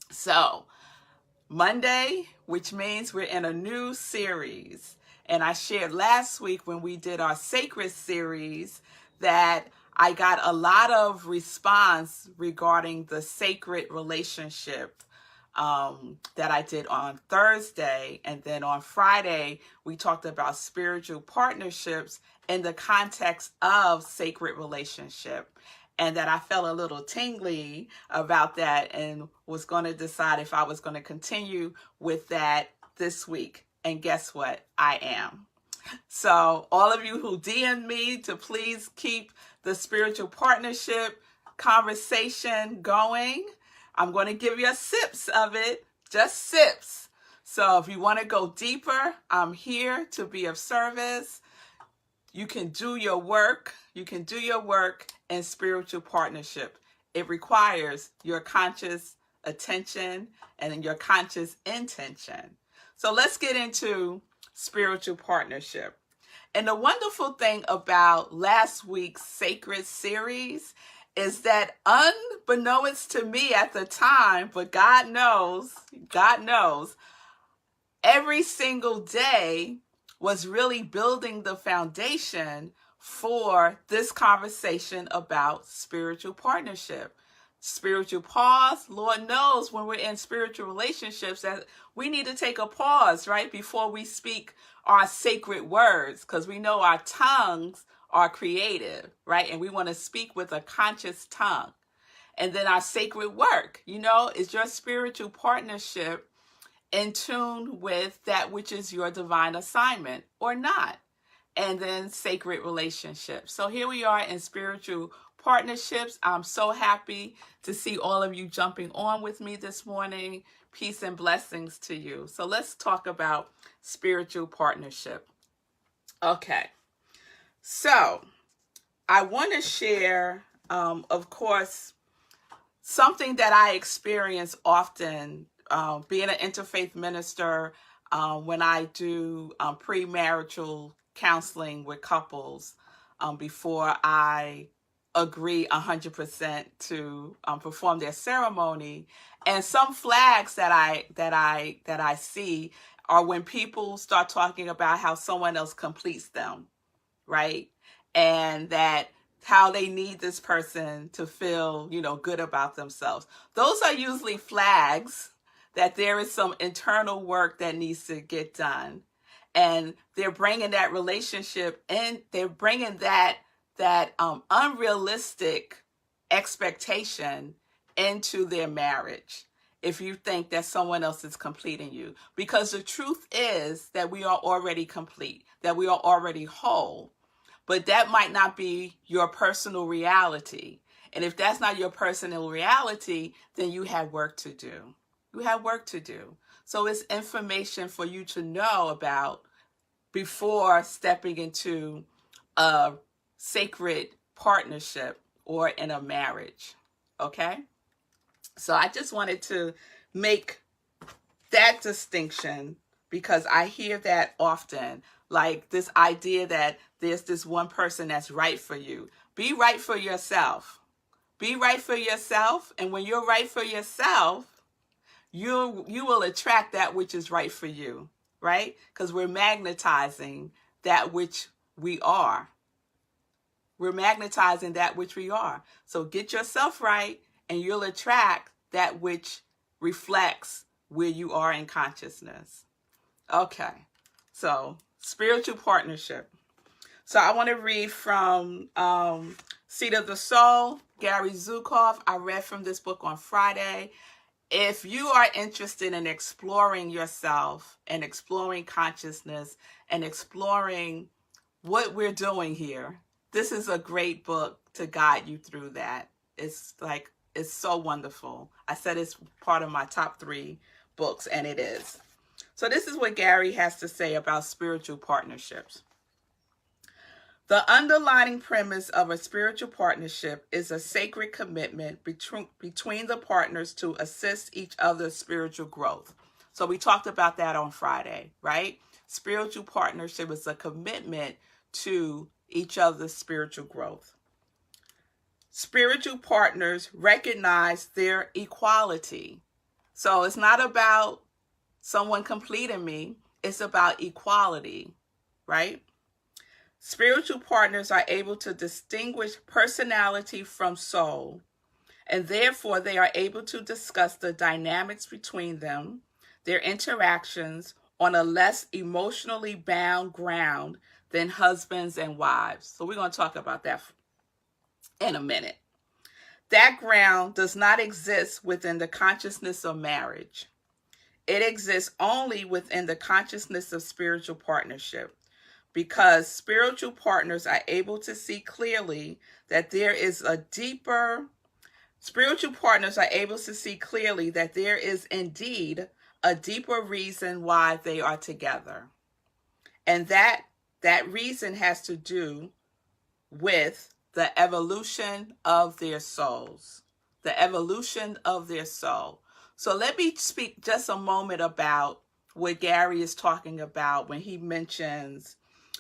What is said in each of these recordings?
So Monday, which means we're in a new series. And I shared last week when we did our sacred series that I got a lot of response regarding the sacred relationship that I did on Thursday. And then on Friday, we talked about spiritual partnerships in the context of sacred relationship. And that I felt a little tingly about that and was going to decide if I was going to continue with that this week. And guess what? I am. So all of you who DM me to please keep the spiritual partnership conversation going. I'm going to give you sips of it, just sips. So if you want to go deeper, I'm here to be of service. You can do your work. You can do your work in spiritual partnership. It requires your conscious attention and your conscious intention. So let's get into spiritual partnership. And the wonderful thing about last week's sacred series is that unbeknownst to me at the time, but God knows, every single day was really building the foundation for this conversation about spiritual partnership. Spiritual pause. Lord knows when we're in spiritual relationships that we need to take a pause, right, before we speak our sacred words, because we know our tongues are creative, right? And we want to speak with a conscious tongue. And then our sacred work, is your spiritual partnership in tune with that which is your divine assignment or not? And then sacred relationships. So here we are in spiritual partnerships. I'm so happy to see all of you jumping on with me this morning. Peace and blessings to you. So let's talk about spiritual partnership. Okay. So I want to share, of course, something that I experience often being an interfaith minister, when I do premarital counseling with couples before I agree 100% to perform their ceremony. And some flags that I see are when people start talking about how someone else completes them, right? And that how they need this person to feel, good about themselves. Those are usually flags that there is some internal work that needs to get done. And they're bringing that relationship in, they're bringing that unrealistic expectation into their marriage if you think that someone else is completing you. Because the truth is that we are already complete, that we are already whole. But that might not be your personal reality. And if that's not your personal reality, then you have work to do. You have work to do. So it's information for you to know about before stepping into a sacred partnership or in a marriage. Okay? So I just wanted to make that distinction because I hear that often, like this idea that there's this one person that's right for you. Be right for yourself. Be right for yourself. And when you're right for yourself, you will attract that which is right for you, right? Because we're magnetizing that which we are. We're magnetizing that which we are. So get yourself right and you'll attract that which reflects where you are in consciousness. Okay, so spiritual partnership. So I want to read from Seed of the Soul, Gary Zukav. I read from this book on Friday. If you are interested in exploring yourself and exploring consciousness and exploring what we're doing here, this is a great book to guide you through that. It's so wonderful. I said it's part of my top 3 books, and it is. So this is what Gary has to say about spiritual partnerships. The underlying premise of a spiritual partnership is a sacred commitment between the partners to assist each other's spiritual growth. So we talked about that on Friday, right? Spiritual partnership is a commitment to each other's spiritual growth. Spiritual partners recognize their equality. So it's not about someone completing me. It's about equality, right? Spiritual partners are able to distinguish personality from soul, and therefore they are able to discuss the dynamics between them, their interactions, on a less emotionally bound ground than husbands and wives. So we're going to talk about that in a minute. That ground does not exist within the consciousness of marriage. It exists only within the consciousness of spiritual partnership, because spiritual partners are able to see clearly that there is indeed a deeper reason why they are together. And that reason has to do with the evolution of their souls. The evolution of their soul. So let me speak just a moment about what Gary is talking about when he mentions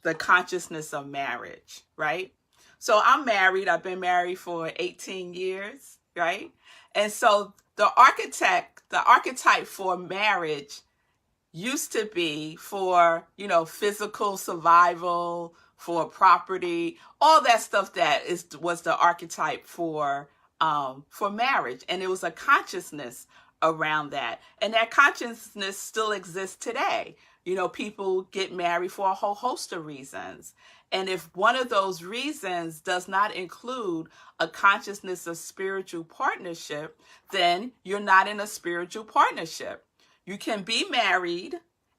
the consciousness of marriage, right? So I'm married. I've been married for 18 years, right? And so the archetype for marriage used to be for, physical survival, for property, all that stuff that was the archetype for marriage. And it was a consciousness around that. And that consciousness still exists today. People get married for a whole host of reasons. And if one of those reasons does not include a consciousness of spiritual partnership, then you're not in a spiritual partnership. You can be married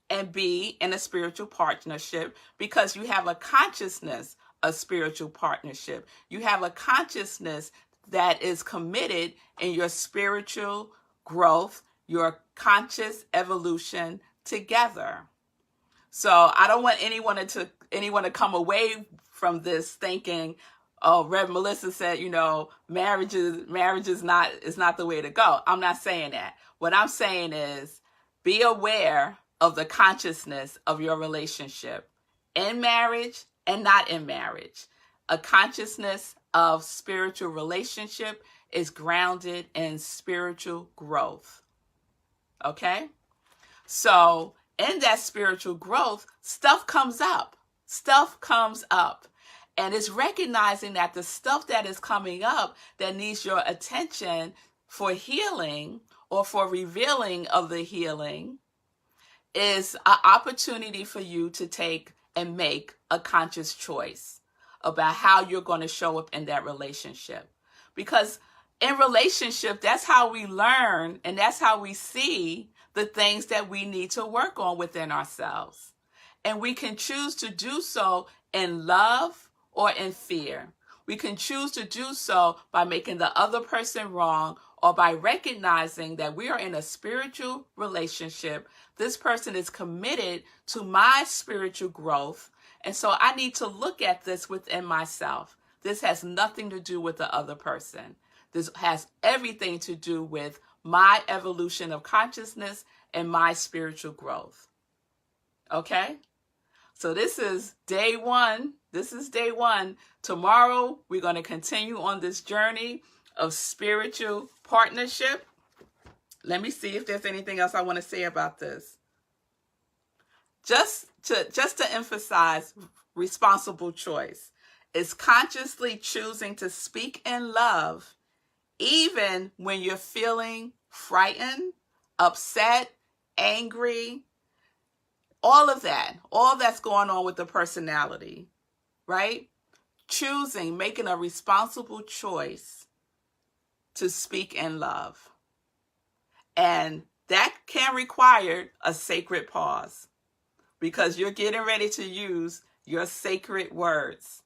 and be in a spiritual partnership because you have a consciousness of spiritual partnership. You have a consciousness that is committed in your spiritual growth, your conscious evolution together. So I don't want anyone to come away from this thinking, oh, Rev Melissa said, marriage is not the way to go. I'm not saying that. What I'm saying is be aware of the consciousness of your relationship in marriage and not in marriage. A consciousness of spiritual relationship is grounded in spiritual growth. Okay? So in that spiritual growth, stuff comes up. And it's recognizing that the stuff that is coming up that needs your attention for healing or for revealing of the healing is an opportunity for you to take and make a conscious choice about how you're going to show up in that relationship. Because in relationship, that's how we learn and that's how we see the things that we need to work on within ourselves. And we can choose to do so in love or in fear. We can choose to do so by making the other person wrong or by recognizing that we are in a spiritual relationship. This person is committed to my spiritual growth. And so I need to look at this within myself. This has nothing to do with the other person. This has everything to do with my evolution of consciousness and my spiritual growth. Okay? So this is day one. Tomorrow, we're going to continue on this journey of spiritual partnership. Let me see if there's anything else I want to say about this. Just to emphasize responsible choice. It's consciously choosing to speak in love, even when you're feeling frightened, upset, angry, all that's going on with the personality, right? Making a responsible choice to speak in love. And that can require a sacred pause because you're getting ready to use your sacred words.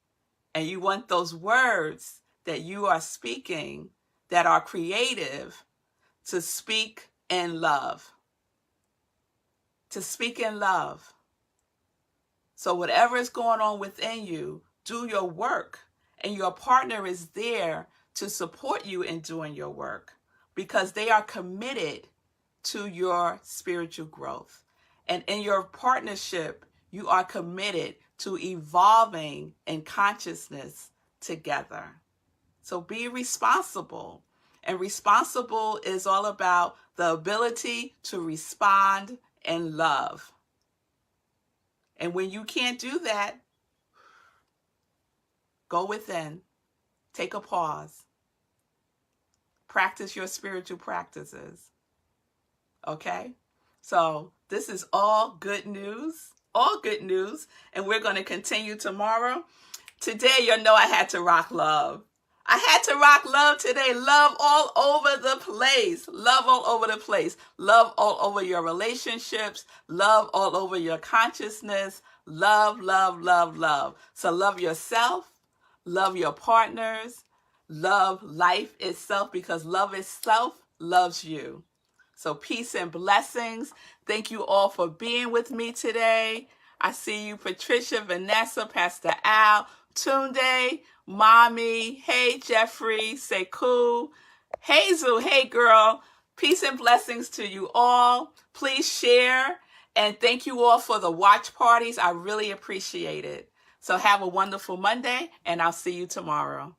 And you want those words that you are speaking that are creative to speak in love. To speak in love. So whatever is going on within you, do your work. And your partner is there to support you in doing your work because they are committed to your spiritual growth. And in your partnership, you are committed to evolving in consciousness together. So be responsible. And responsible is all about the ability to respond in love. And when you can't do that, go within. Take a pause. Practice your spiritual practices. Okay? So this is all good news. All good news. And we're going to continue tomorrow. Today, you know I had to rock love. I had to rock love today. Love all over the place. Love all over the place. Love all over your relationships. Love all over your consciousness. Love, love, love, love. So love yourself. Love your partners. Love life itself, because love itself loves you. So peace and blessings. Thank you all for being with me today. I see you, Patricia, Vanessa, Pastor Al, Tunde, Mommy, hey, Jeffrey, Sekou, Hazel, hey, girl. Peace and blessings to you all. Please share. And thank you all for the watch parties. I really appreciate it. So have a wonderful Monday, and I'll see you tomorrow.